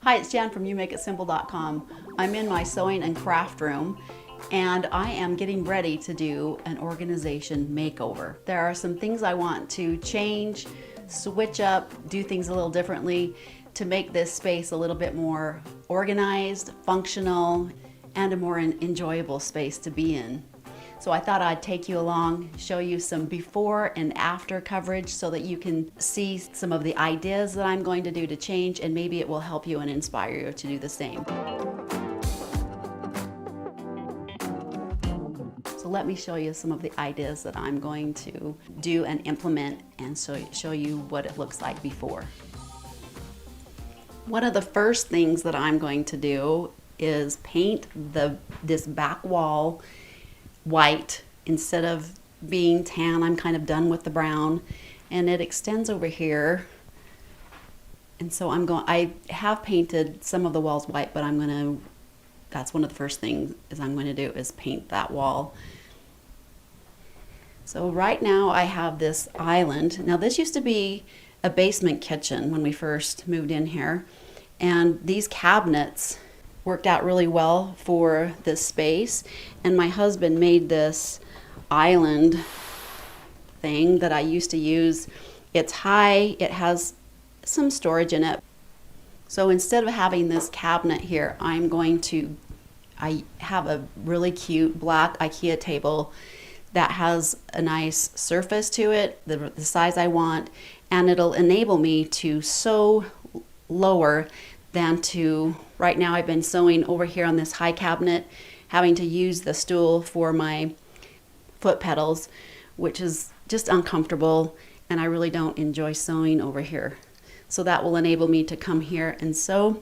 Hi, it's Jan from YouMakeItSimple.com. I'm in my sewing and craft room and I am getting ready to do an organization makeover. There are some things I want to change, switch up, do things a little differently to make this space a little bit more organized, functional, and a more enjoyable space to be in. So I thought I'd take you along, show you some before and after coverage so that you can see some of the ideas that I'm going to do to change, and maybe it will help you and inspire you to do the same. So let me show you some of the ideas that I'm going to do and implement, and show you what it looks like before. One of the first things that I'm going to do is paint this back wall white. Instead of being tan, I'm kind of done with the brown, and it extends over here. And so I have painted some of the walls white, but that's one of the first things I'm going to do is paint that wall. So right now I have this island. Now this used to be a basement kitchen when we first moved in here, and these cabinets worked out really well for this space, and my husband made this island thing that I used to use. It's high, it has some storage in it. So instead of having this cabinet here, I have a really cute black Ikea table that has a nice surface to it, the size I want, and it'll enable me to sew lower than to, right now I've been sewing over here on this high cabinet, having to use the stool for my foot pedals, which is just uncomfortable, and I really don't enjoy sewing over here. So that will enable me to come here and sew.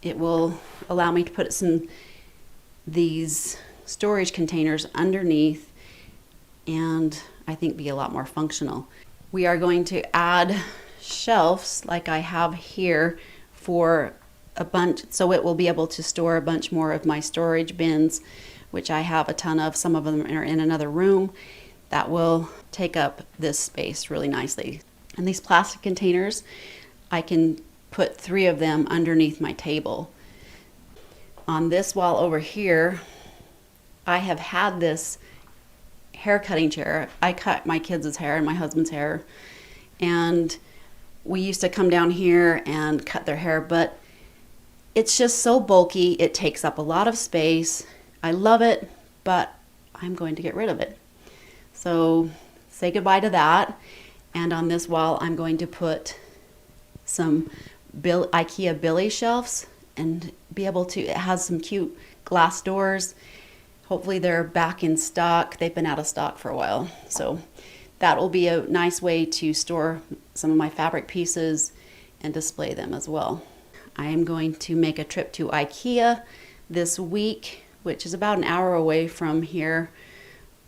It will allow me to put these storage containers underneath, and I think be a lot more functional. We are going to add shelves like I have here for a bunch, so it will be able to store a bunch more of my storage bins, which I have a ton of. Some of them are in another room. That will take up this space really nicely. And these plastic containers, I can put 3 of them underneath my table. On this wall over here, I have had this hair cutting chair. I cut my kids' hair and my husband's hair, and we used to come down here and cut their hair, but it's just so bulky. It takes up a lot of space. I love it, but I'm going to get rid of it. So say goodbye to that. And on this wall, I'm going to put some Ikea Billy shelves and be able to, it has some cute glass doors. Hopefully they're back in stock. They've been out of stock for a while. So that will be a nice way to store some of my fabric pieces and display them as well. I am going to make a trip to Ikea this week, which is about an hour away from here,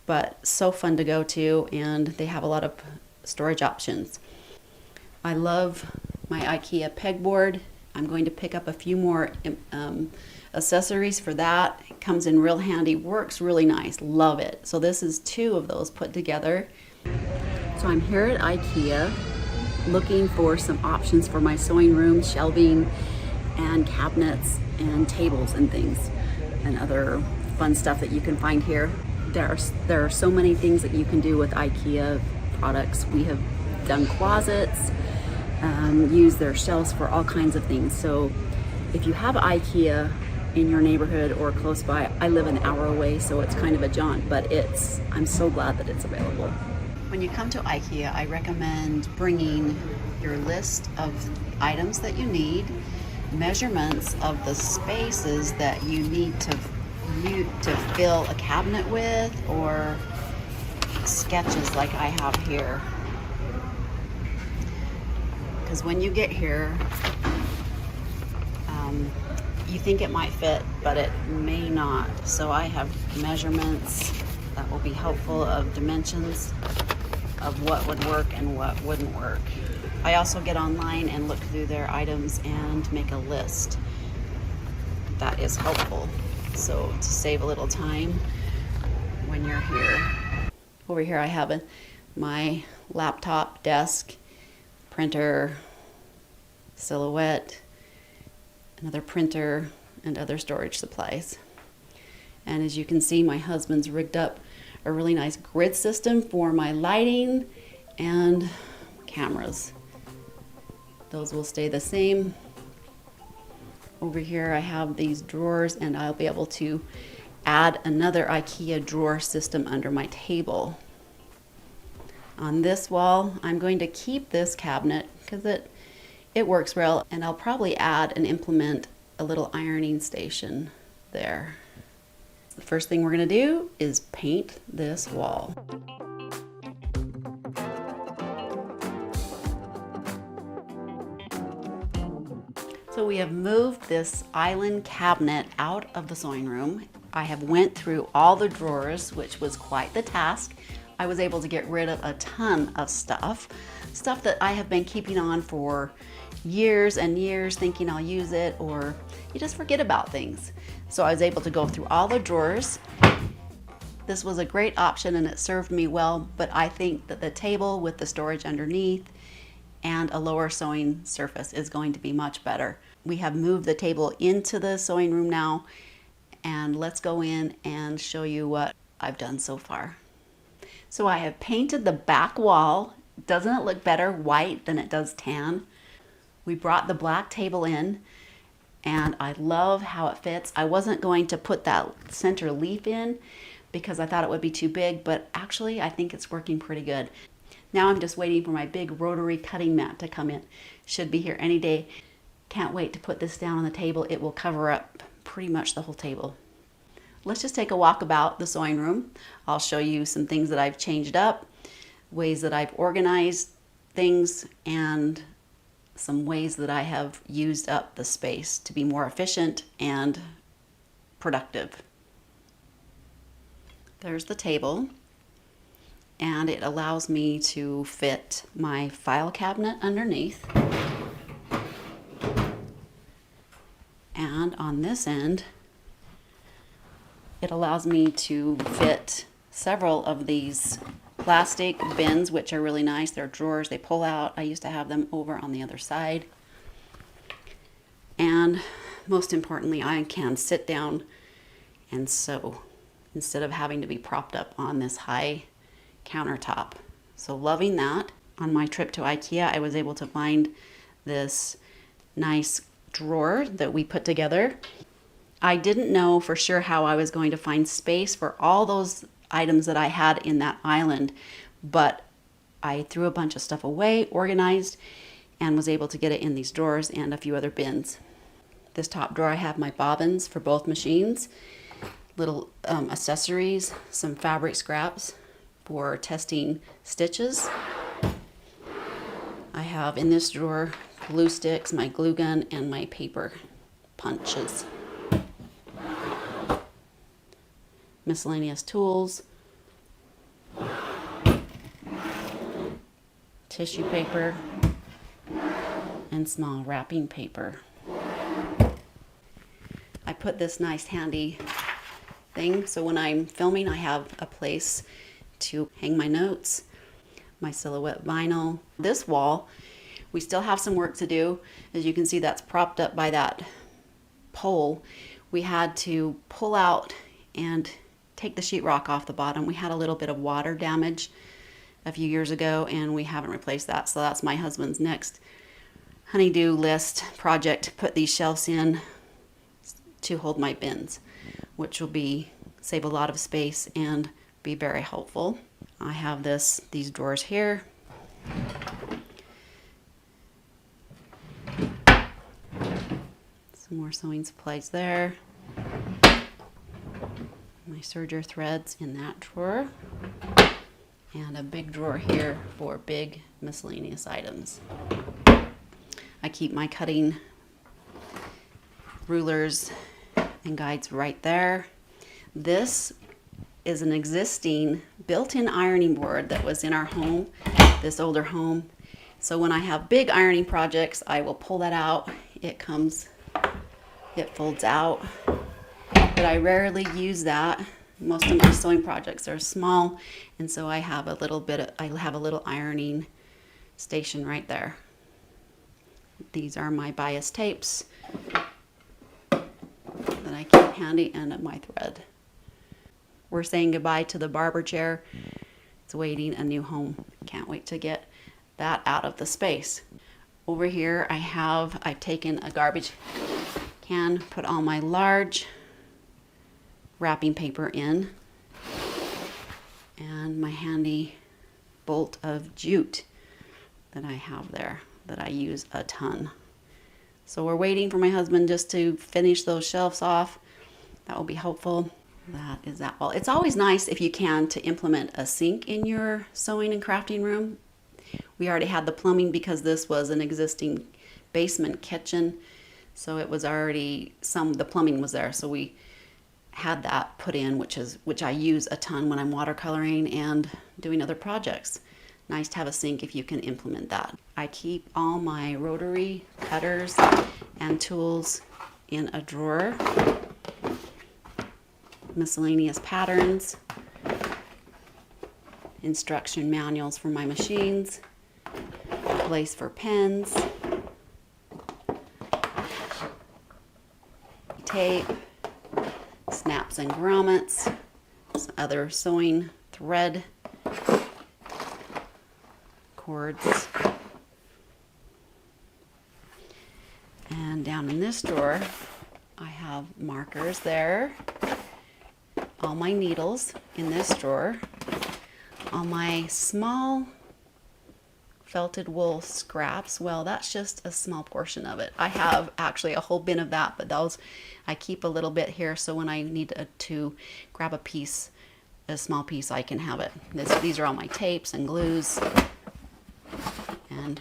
but so fun to go to, and they have a lot of storage options. I love my Ikea pegboard. I'm going to pick up a few more accessories for that. It comes in real handy, works really nice, love it. So this is 2 of those put together. So I'm here at Ikea looking for some options for my sewing room, shelving, and cabinets and tables and things, and other fun stuff that you can find here. There are so many things that you can do with Ikea products. We have done closets, used their shelves for all kinds of things. So if you have Ikea in your neighborhood or close by, I live an hour away, so it's kind of a jaunt, but I'm so glad that it's available. When you come to Ikea, I recommend bringing your list of items that you need, measurements of the spaces that you need to fill a cabinet with, or sketches like I have here. Because when you get here, you think it might fit, but it may not. So I have measurements that will be helpful, of dimensions of what would work and what wouldn't work. I also get online and look through their items and make a list. That is helpful, so to save a little time when you're here. Over here I have my laptop, desk, printer, silhouette, another printer, and other storage supplies. And as you can see, my husband's rigged up a really nice grid system for my lighting and cameras. Those will stay the same. Over here I have these drawers, and I'll be able to add another Ikea drawer system under my table. On this wall, I'm going to keep this cabinet because it works well, and I'll probably add and implement a little ironing station there. The first thing we're going to do is paint this wall. So we have moved this island cabinet out of the sewing room. I have went through all the drawers, which was quite the task. I was able to get rid of a ton of stuff that I have been keeping on for years and years, thinking I'll use it, or you just forget about things. So I was able to go through all the drawers. This was a great option and it served me well, but I think that the table with the storage underneath and a lower sewing surface is going to be much better. We have moved the table into the sewing room now, and let's go in and show you what I've done so far. So I have painted the back wall. Doesn't it look better white than it does tan? We brought the black table in, and I love how it fits. I wasn't going to put that center leaf in because I thought it would be too big, but actually I think it's working pretty good. Now I'm just waiting for my big rotary cutting mat to come in. Should be here any day. Can't wait to put this down on the table. It will cover up pretty much the whole table. Let's just take a walk about the sewing room. I'll show you some things that I've changed up, ways that I've organized things, and some ways that I have used up the space to be more efficient and productive. There's the table, and it allows me to fit my file cabinet underneath. And on this end, it allows me to fit several of these plastic bins, which are really nice. They're drawers, they pull out. I used to have them over on the other side. And most importantly, I can sit down and sew instead of having to be propped up on this high countertop. So loving that. On my trip to Ikea, I was able to find this nice drawer that we put together. I didn't know for sure how I was going to find space for all those items that I had in that island, but I threw a bunch of stuff away, organized, and was able to get it in these drawers and a few other bins. This top drawer, I have my bobbins for both machines, little accessories, some fabric scraps for testing stitches. I have in this drawer glue sticks, my glue gun, and my paper punches. Miscellaneous tools, tissue paper, and small wrapping paper. I put this nice handy thing so when I'm filming I have a place to hang my notes, my silhouette vinyl. This wall, we still have some work to do. As you can see, that's propped up by that pole. We had to pull out and take the sheetrock off the bottom. We had a little bit of water damage a few years ago and we haven't replaced that. So that's my husband's next honey-do list project, put these shelves in to hold my bins, which will save a lot of space and be very helpful. I have these drawers here. Some more sewing supplies there. My serger threads in that drawer. And a big drawer here for big miscellaneous items. I keep my cutting rulers and guides right there. This is an existing built-in ironing board that was in our home, this older home. So when I have big ironing projects, I will pull that out. It folds out, but I rarely use that. Most of my sewing projects are small, and so I have a little ironing station right there. These are my bias tapes handy, and my thread. We're saying goodbye to the barber chair. It's waiting a new home. Can't wait to get that out of the space. Over here I've taken a garbage can, put all my large wrapping paper in, and my handy bolt of jute that I have there that I use a ton. So we're waiting for my husband just to finish those shelves off. That will be helpful. That is that. Well, it's always nice if you can to implement a sink in your sewing and crafting room. We already had the plumbing because this was an existing basement kitchen, so it was already the plumbing was there, so we had that put in, which I use a ton when I'm watercoloring and doing other projects. Nice to have a sink if you can implement that. I keep all my rotary cutters and tools in a drawer. Miscellaneous patterns, instruction manuals for my machines, place for pens, tape, snaps and grommets, some other sewing thread, cords, and down in this drawer I have markers there, all my needles in this drawer, all my small felted wool scraps. Well, that's just a small portion of it. I have actually a whole bin of that, but those I keep a little bit here so when I need to grab a small piece, I can have it. These are all my tapes and glues and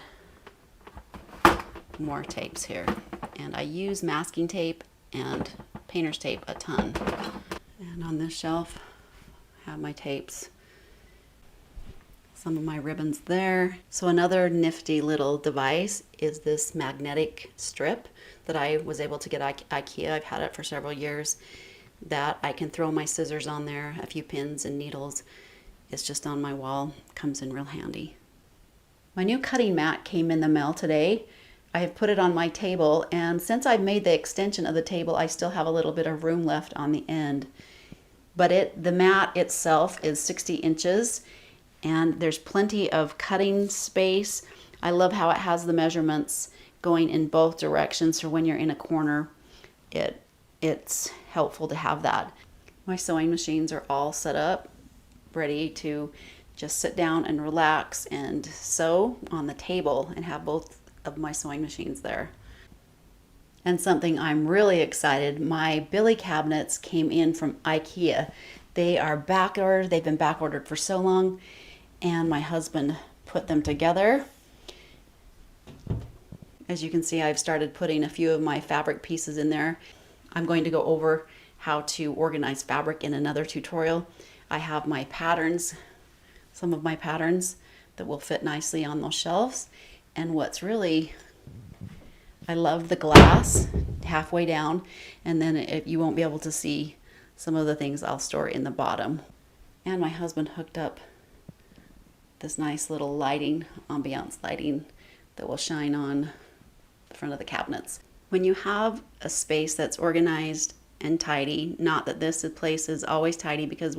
more tapes here. And I use masking tape and painter's tape a ton. And on this shelf I have my tapes, some of my ribbons there. So another nifty little device is this magnetic strip that I was able to get at Ikea. I've had it for several years, that I can throw my scissors on there, a few pins and needles. It's just on my wall, comes in real handy. My new cutting mat came in the mail today. I have put it on my table, and since I've made the extension of the table, I still have a little bit of room left on the end. But the mat itself is 60 inches, and there's plenty of cutting space. I love how it has the measurements going in both directions, so when you're in a corner, it's helpful to have that. My sewing machines are all set up, ready to just sit down and relax and sew on the table and have both of my sewing machines there. And something I'm really excited, my Billy cabinets came in from Ikea. They are back ordered, they've been back ordered for so long, and my husband put them together. As you can see, I've started putting a few of my fabric pieces in there. I'm going to go over how to organize fabric in another tutorial. I have my patterns, some of my patterns that will fit nicely on those shelves. And what's really, I love the glass halfway down, and then you won't be able to see some of the things I'll store in the bottom. And my husband hooked up this nice little lighting, ambiance lighting, that will shine on the front of the cabinets. When you have a space that's organized and tidy, not that this place is always tidy, because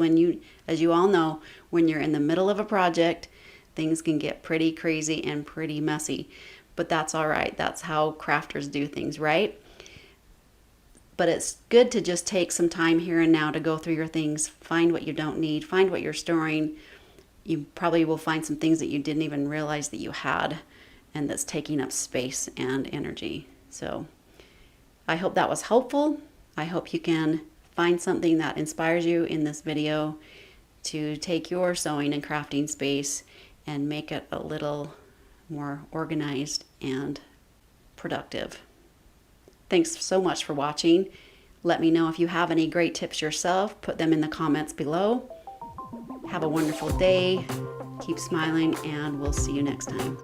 as you all know, when you're in the middle of a project, things can get pretty crazy and pretty messy, but that's all right. That's how crafters do things, right? But it's good to just take some time here and now to go through your things, find what you don't need, find what you're storing. You probably will find some things that you didn't even realize that you had, and that's taking up space and energy. So I hope that was helpful. I hope you can find something that inspires you in this video to take your sewing and crafting space and make it a little more organized and productive. Thanks so much for watching. Let me know if you have any great tips yourself. Put them in the comments below. Have a wonderful day. Keep smiling, and we'll see you next time.